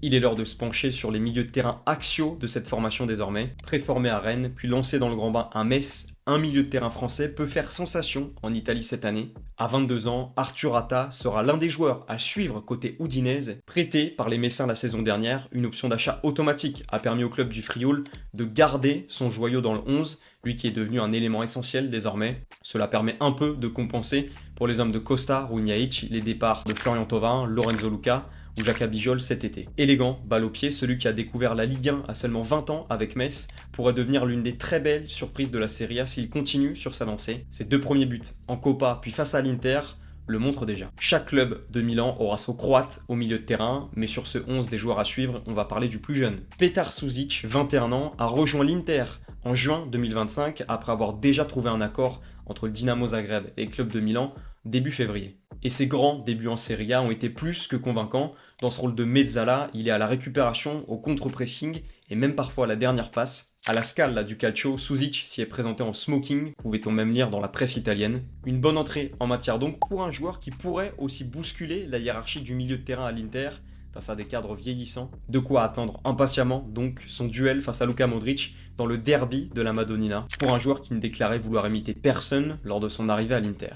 Il est l'heure de se pencher sur les milieux de terrain axiaux de cette formation désormais. Préformé à Rennes, puis lancé dans le grand bain à Metz, un milieu de terrain français peut faire sensation en Italie cette année. À 22 ans, Arthur Atta sera l'un des joueurs à suivre côté Udinese. Prêté par les Messins la saison dernière, une option d'achat automatique a permis au club du Frioul de garder son joyau dans le 11, lui qui est devenu un élément essentiel désormais. Cela permet un peu de compenser pour les hommes de Costa, Runjaic, les départs de Florian Thauvin, Lorenzo Luca ou Jacques Abidjol cet été. Élégant, balle au pied, celui qui a découvert la Ligue 1 à seulement 20 ans avec Metz pourrait devenir l'une des très belles surprises de la Serie A s'il continue sur sa lancée. Ses 2 premiers buts en Copa puis face à l'Inter le montrent déjà. Chaque club de Milan aura son croate au milieu de terrain, mais sur ce 11 des joueurs à suivre, on va parler du plus jeune. Petar Sušić, 21 ans, a rejoint l'Inter en juin 2025 après avoir déjà trouvé un accord entre le Dinamo Zagreb et le club de Milan début février. Et ses grands débuts en Serie A ont été plus que convaincants. Dans ce rôle de mezzala, il est à la récupération, au contre-pressing et même parfois à la dernière passe. À la Scala du Calcio, Sušić s'y est présenté en smoking, pouvait-on même lire dans la presse italienne. Une bonne entrée en matière donc pour un joueur qui pourrait aussi bousculer la hiérarchie du milieu de terrain à l'Inter face à des cadres vieillissants. De quoi attendre impatiemment donc son duel face à Luka Modric dans le derby de la Madonnina, pour un joueur qui ne déclarait vouloir imiter personne lors de son arrivée à l'Inter.